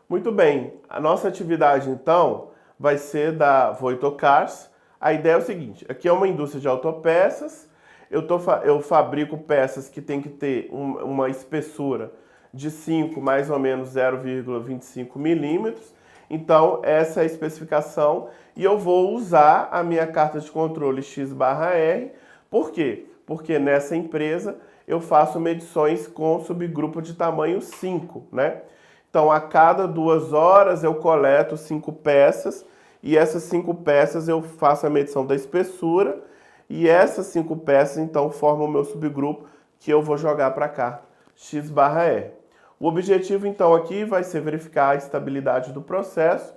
Muito bem, a nossa atividade então vai ser da Voitocars. A ideia é o seguinte, aqui é uma indústria de autopeças, eu fabrico peças que tem que ter uma espessura de 5, mais ou menos 0,25 milímetros. Então essa é a especificação e eu vou usar a minha carta de controle X/R. Por quê? Porque nessa empresa eu faço medições com subgrupo de tamanho 5, né? Então, a cada 2 horas eu coleto 5 peças e essas 5 peças eu faço a medição da espessura e essas 5 peças então formam o meu subgrupo que eu vou jogar para cá, X/R. O objetivo então aqui vai ser verificar a estabilidade do processo,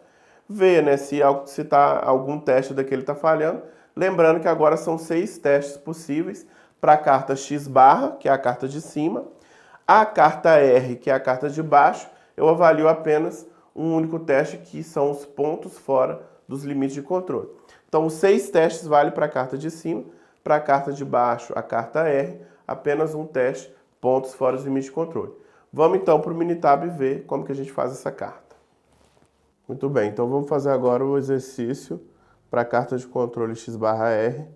ver, né, se algum teste daquele está falhando. Lembrando que agora são 6 testes possíveis para a carta X/, que é a carta de cima, a carta R, que é a carta de baixo. Eu avalio apenas um único teste, que são os pontos fora dos limites de controle. Então, os 6 testes valem para a carta de cima, para a carta de baixo, a carta R, apenas um teste, pontos fora dos limites de controle. Vamos então para o Minitab ver como que a gente faz essa carta. Muito bem, então vamos fazer agora o exercício para a carta de controle X/R.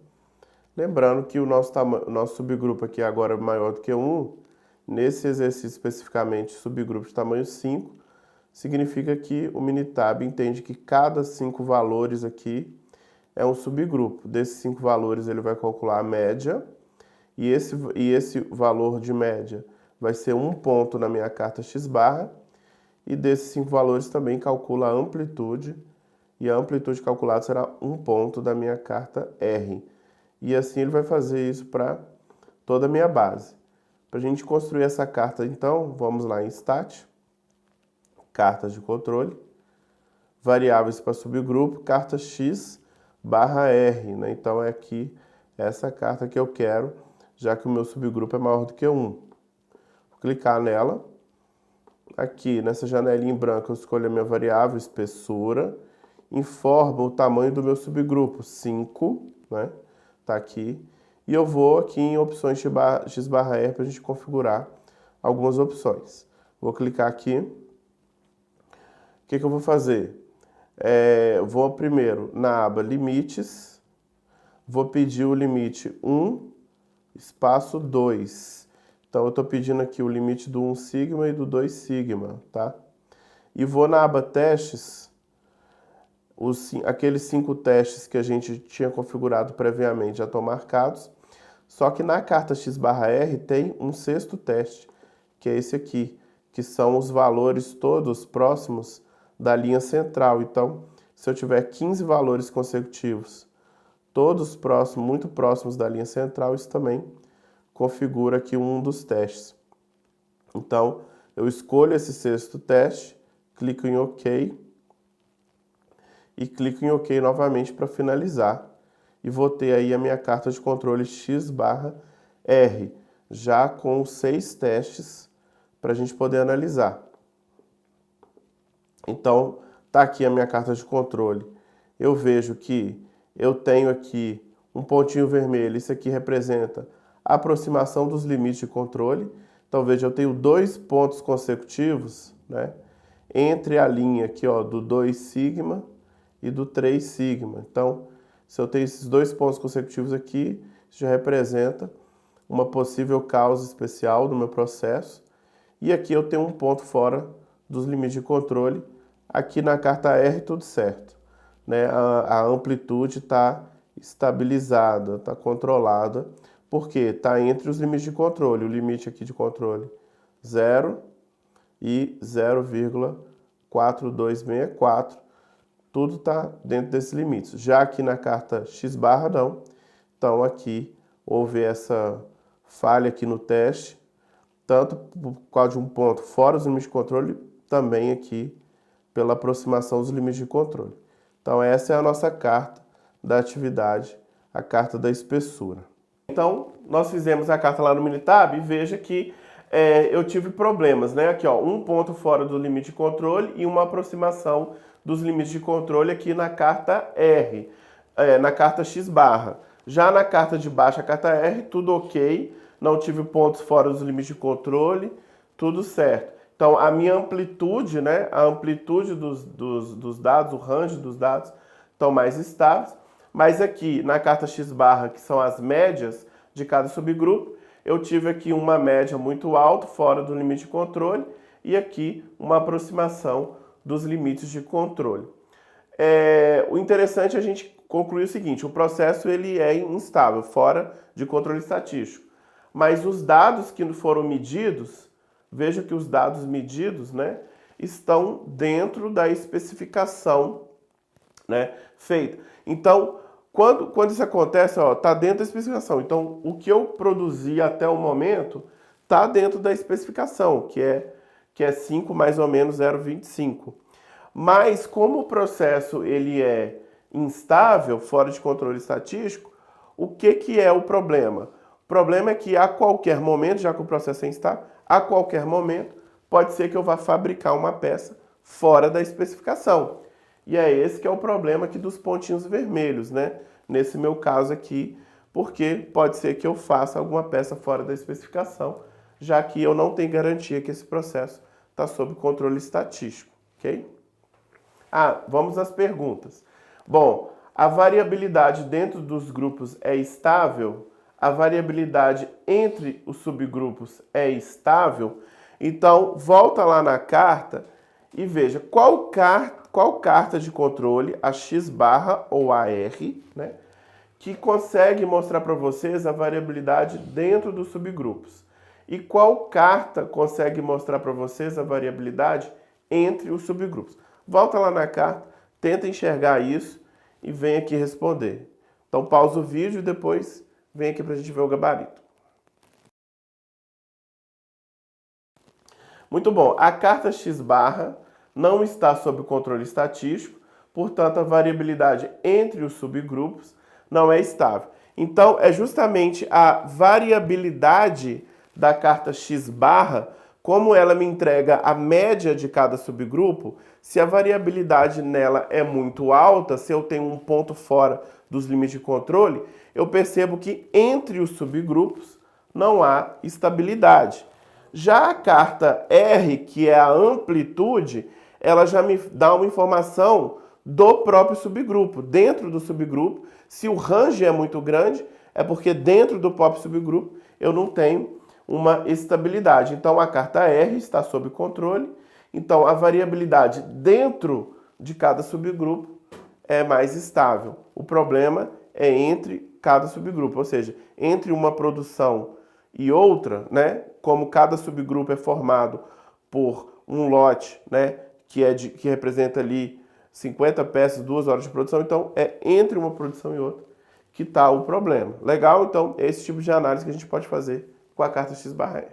Lembrando que o nosso subgrupo aqui agora é maior do que 1. Nesse exercício especificamente, subgrupo de tamanho 5, significa que o Minitab entende que cada 5 valores aqui é um subgrupo. Desses 5 valores ele vai calcular a média, e esse valor de média vai ser um ponto na minha carta X/, e desses 5 valores também calcula a amplitude, e a amplitude calculada será um ponto da minha carta R. E assim ele vai fazer isso para toda a minha base. Para a gente construir essa carta, então, vamos lá em Stat, cartas de controle, variáveis para subgrupo, carta X/R, né? Então é aqui essa carta que eu quero, já que o meu subgrupo é maior do que 1. Vou clicar nela. Aqui, nessa janelinha em branco, eu escolho a minha variável espessura, informo o tamanho do meu subgrupo, 5, né? Tá aqui. E eu vou aqui em opções X/R para a gente configurar algumas opções. Vou clicar aqui. O que eu vou fazer? Vou primeiro na aba Limites. Vou pedir o limite 1, espaço 2. Então eu estou pedindo aqui o limite do 1 sigma e do 2 sigma, tá? E vou na aba Testes. Aqueles 5 testes que a gente tinha configurado previamente já estão marcados, só que na carta X/R tem um 6º teste, que é esse aqui, que são os valores todos próximos da linha central. Então, se eu tiver 15 valores consecutivos, todos próximos, muito próximos da linha central, isso também configura aqui um dos testes. Então, eu escolho esse 6º teste, clico em OK, e clico em OK novamente para finalizar. E vou ter aí a minha carta de controle X/R, já com 6 testes para a gente poder analisar. Então, tá aqui a minha carta de controle. Eu vejo que eu tenho aqui um pontinho vermelho, isso aqui representa a aproximação dos limites de controle. Então, veja, eu tenho 2 pontos consecutivos, né, entre a linha aqui, ó, do 2 sigma e do 3 sigma. Então, se eu tenho esses 2 pontos consecutivos aqui, isso já representa uma possível causa especial do meu processo. E aqui eu tenho um ponto fora dos limites de controle. Aqui na carta R tudo certo, né? A amplitude está estabilizada, está controlada, porque está entre os limites de controle. O limite aqui de controle 0 e 0,4264. Tudo está dentro desses limites. Já aqui na carta X/, não. Então aqui houve essa falha aqui no teste, tanto por causa de um ponto fora dos limites de controle, também aqui pela aproximação dos limites de controle. Então essa é a nossa carta da atividade, a carta da espessura. Então nós fizemos a carta lá no Minitab e veja que eu tive problemas, né? Aqui, ó, um ponto fora do limite de controle e uma aproximação dos limites de controle aqui na carta R, na carta X/. Já na carta de baixo, a carta R, tudo ok, não tive pontos fora dos limites de controle, tudo certo. Então, a minha amplitude, né, a amplitude dos dados, o range dos dados, estão mais estáveis. Mas aqui, na carta X-barra, que são as médias de cada subgrupo, eu tive aqui uma média muito alta, fora do limite de controle, e aqui uma aproximação dos limites de controle. O interessante é a gente concluir o seguinte: o processo ele é instável, fora de controle estatístico. Mas os dados que foram medidos, veja que os dados medidos, né, estão dentro da especificação, né, feita. Então, quando isso acontece, está dentro da especificação. Então, o que eu produzi até o momento está dentro da especificação, que é 5 mais ou menos 0,25. Mas como o processo ele é instável, fora de controle estatístico, o que é o problema? O problema é que a qualquer momento, já que o processo é instável, a qualquer momento pode ser que eu vá fabricar uma peça fora da especificação. E é esse que é o problema aqui dos pontinhos vermelhos, né? Nesse meu caso aqui, porque pode ser que eu faça alguma peça fora da especificação, já que eu não tenho garantia que esse processo está sob controle estatístico, ok? Vamos às perguntas. Bom, a variabilidade dentro dos grupos é estável? A variabilidade entre os subgrupos é estável? Então, volta lá na carta e veja qual carta de controle, a X-barra ou a R, né, que consegue mostrar para vocês a variabilidade dentro dos subgrupos. E qual carta consegue mostrar para vocês a variabilidade entre os subgrupos. Volta lá na carta, tenta enxergar isso e vem aqui responder. Então pausa o vídeo e depois vem aqui para a gente ver o gabarito. Muito bom, a carta X-barra não está sob controle estatístico, portanto a variabilidade entre os subgrupos não é estável. Então é justamente a variabilidade da carta X-barra, como ela me entrega a média de cada subgrupo, se a variabilidade nela é muito alta, se eu tenho um ponto fora dos limites de controle, eu percebo que entre os subgrupos não há estabilidade. Já a carta R, que é a amplitude, ela já me dá uma informação do próprio subgrupo. Dentro do subgrupo, se o range é muito grande, é porque dentro do próprio subgrupo eu não tenho uma estabilidade. Então a carta R está sob controle, então a variabilidade dentro de cada subgrupo é mais estável. O problema é entre cada subgrupo, ou seja, entre uma produção e outra, né, como cada subgrupo é formado por um lote, né, que representa ali 50 peças, 2 horas de produção, então é entre uma produção e outra que está o problema. Legal? Então é esse tipo de análise que a gente pode fazer com a carta X/R.